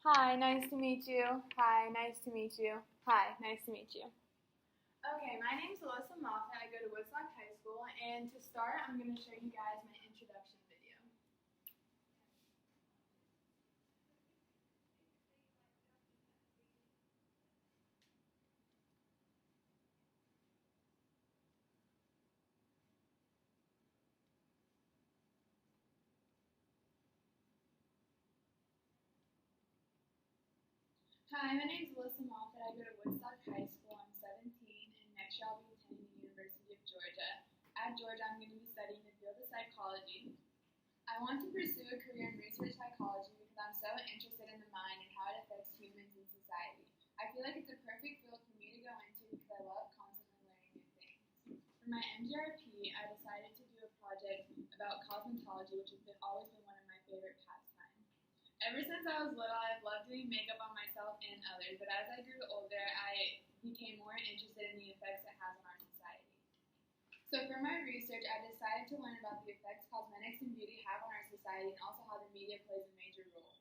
Hi, nice to meet you. Hi, nice to meet you. Hi, nice to meet you. Okay, my name's Alyssa Moffat. I go to Woodstock High School, and to start, I'm going to show you guys my introduction video. Hi, my name's Alyssa Moffat. I go to Woodstock High School. I'm 17, and next year I'll be attending the University of Georgia. At Georgia, I'm going to be studying the field of psychology. I want to pursue a career in research psychology because I'm so interested in the mind and how it affects humans and society. I feel like it's a perfect field for me to go into because I love constantly learning new things. For my MGRP, I decided to do a project about cosmetology, which has always been one of my favorite pastimes. Ever since I was little, I've loved doing makeup on myself and others, but as I grew older, I became more interested in the effects it has on our society. So for my research, I decided to learn about the effects cosmetics and beauty have on our society and also how the media plays a major role.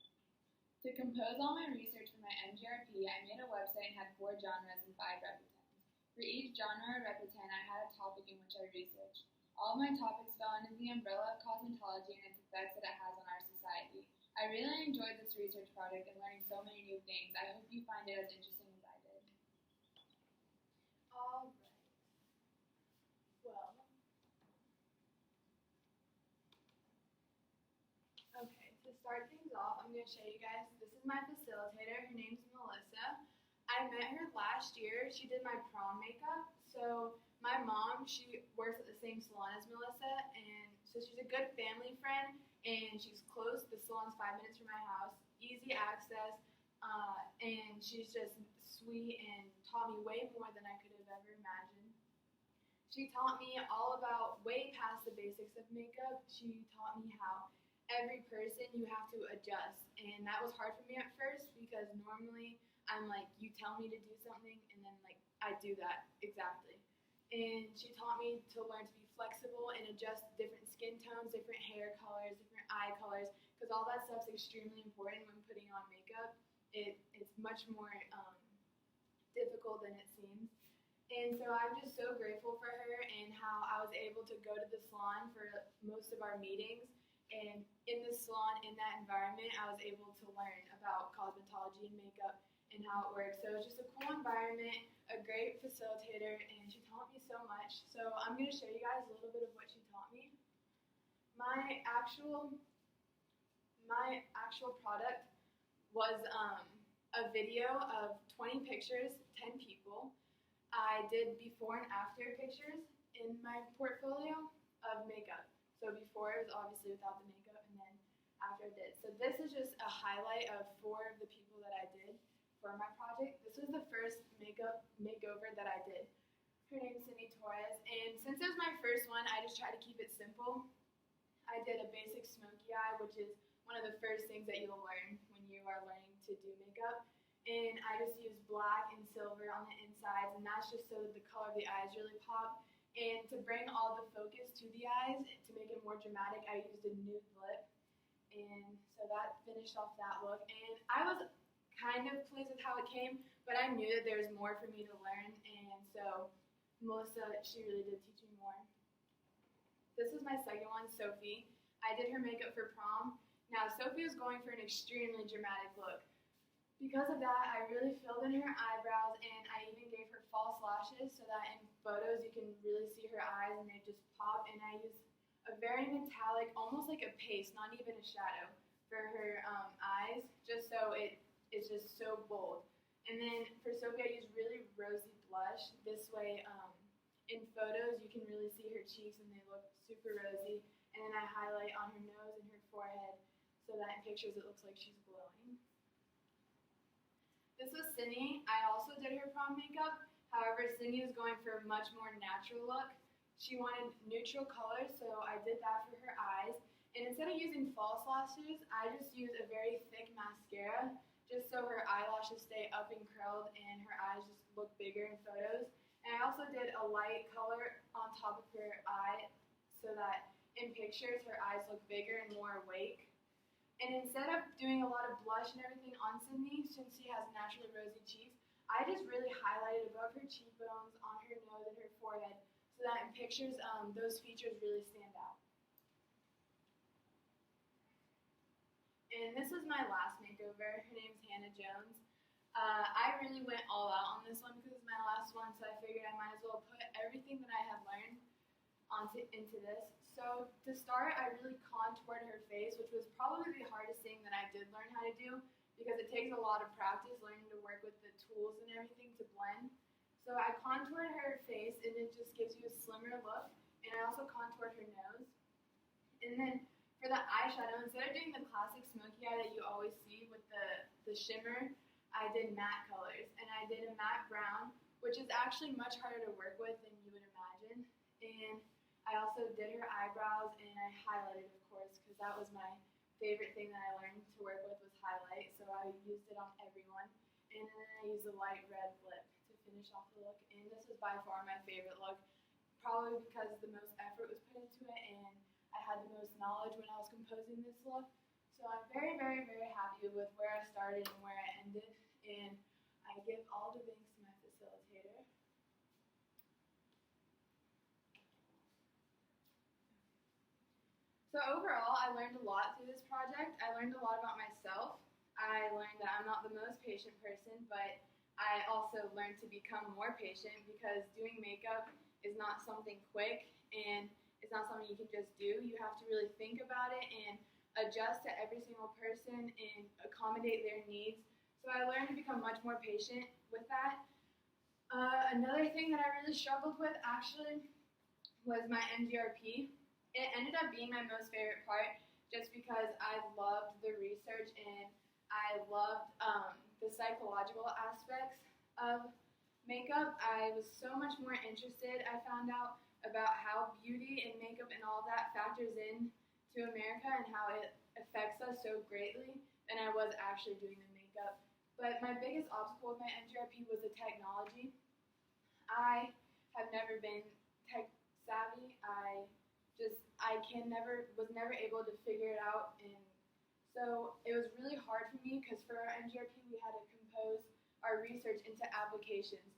To compose all my research for my MGRP, I made a website and had 4 genres and 5 repetents. For each genre or repetent, I had a topic in which I researched. All of my topics fell under the umbrella of cosmetology and its effects that it has on our society. I really enjoyed this research project and learning so many new things. I hope you find it as interesting as I did. All right. Well. Okay, to start things off, I'm going to show you guys, this is my facilitator. Her name's Melissa. I met her last year. She did my prom makeup. So my mom, she works at the same salon as Melissa, and so she's a good family friend, and she's close. The salon's 5 minutes from my house, easy access, and she's just sweet and taught me way more than I could have ever imagined. She taught me all about way past the basics of makeup. She taught me how every person you have to adjust. And that was hard for me at first because normally I'm like, you tell me to do something and then like I do that exactly. And she taught me to learn to be flexible and adjust different skin tones, different hair colors, different eye colors, because all that stuff's extremely important when putting on makeup. It's much more difficult than it seems. And so I'm just so grateful for her and how I was able to go to the salon for most of our meetings. And in the salon, in that environment, I was able to learn about cosmetology and makeup and how it works. So it's just a cool environment, a great facilitator, and she taught me so much. So I'm going to show you guys a little bit of what she taught me. My actual product was a video of 20 pictures, 10 people. I did before and after pictures in my portfolio of makeup. So before it was obviously without the makeup, and then after I did. So this is just a highlight of 4 of the people that I did for my project. This was the first makeup makeover that I did. Her name is Cindy Torres, and since it was my first one, I just tried to keep it simple. I did a basic smoky eye, which is one of the first things that you'll learn when you are learning to do makeup. And I just used black and silver on the insides, and that's just so that the color of the eyes really pop. And to bring all the focus to the eyes, to make it more dramatic, I used a nude lip. And so that finished off that look. And I was kind of pleased with how it came, but I knew that there was more for me to learn. And so Melissa, she really did teach me more. This is my second one, Sophie. I did her makeup for prom. Now, Sophie was going for an extremely dramatic look. Because of that, I really filled in her eyebrows, and I even gave her false lashes so that in photos you can really see her eyes and they just pop. And I used a very metallic, almost like a paste, not even a shadow, for her eyes, just so it is just so bold. And then for Sophie, I used really rosy blush. This way, in photos, you can really see her cheeks and they look super rosy. And then I highlight on her nose and her forehead so that in pictures it looks like she's glowing. This was Sydney. I also did her prom makeup. However, Sydney was going for a much more natural look. She wanted neutral colors, so I did that for her eyes. And instead of using false lashes, I just used a very thick mascara just so her eyelashes stay up and curled and her eyes just look bigger in photos. And I also did a light color on top of her eye so that in pictures her eyes look bigger and more awake. And instead of doing a lot of blush and everything on Sydney, since she has naturally rosy cheeks, I just really highlighted above her cheekbones, on her nose, and her forehead, so that in pictures, those features really stand out. And this was my last makeover. Her name's Hannah Jones. I really went all out on this one because it's my last one, so I figured I might as well put everything that I had learned into this. So to start, I really contoured her face, which was probably the hardest thing that I did learn how to do because it takes a lot of practice learning to work with the tools and everything to blend. So I contoured her face, and it just gives you a slimmer look. And I also contoured her nose. And then for the eyeshadow, instead of doing the classic smoky eye that you always see with the shimmer, I did matte colors. And I did a matte brown, which is actually much harder to work with than you would imagine. And I also did her eyebrows, and I highlighted, of course, because that was my favorite thing that I learned to work with was highlight. So I used it on everyone. And then I used a light red lip to finish off the look. And this was by far my favorite look, probably because the most effort was put into it, and I had the most knowledge when I was composing this look. So I'm very, very, very happy with where I started and where I ended. And I give all the thanks to my facilitator. So overall, I learned a lot through this project. I learned a lot about myself. I learned that I'm not the most patient person, but I also learned to become more patient because doing makeup is not something quick and it's not something you can just do. You have to really think about it and adjust to every single person and accommodate their needs. So I learned to become much more patient with that. Another thing that I really struggled with actually was my MGRP. It ended up being my most favorite part just because I loved the research and I loved the psychological aspects of makeup. I was so much more interested. I found out about how beauty and makeup and all that factors in to America and how it affects us so greatly than I was actually doing the makeup. But my biggest obstacle with my MGRP was the technology. I have never been tech savvy. I was never able to figure it out, and so it was really hard for me because for our MGRP we had to compose our research into applications.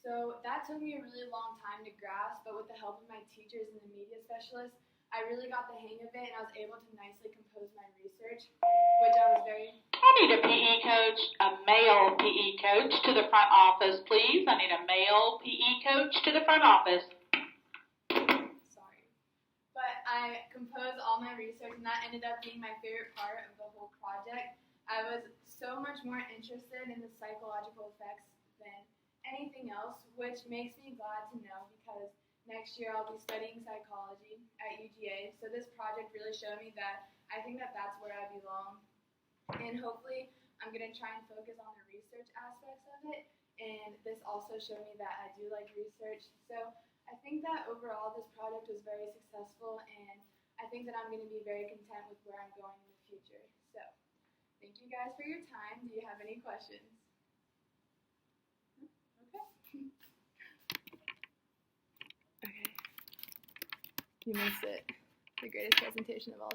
So that took me a really long time to grasp, but with the help of my teachers and the media specialists, I really got the hang of it, and I was able to nicely compose my research, which I was very... I need a PE coach, a male PE coach to the front office, please. I need a male PE coach to the front office. But I composed all my research, and that ended up being my favorite part of the whole project. I was so much more interested in the psychological effects than anything else, which makes me glad to know because next year I'll be studying psychology at UGA. So this project really showed me that I think that that's where I belong. And hopefully I'm going to try and focus on the research aspects of it. And this also showed me that I do like research. So I think that overall this project was very successful, and I think that I'm going to be very content with where I'm going in the future. So thank you guys for your time. Do you have any questions? Okay. Okay. You missed it. The greatest presentation of all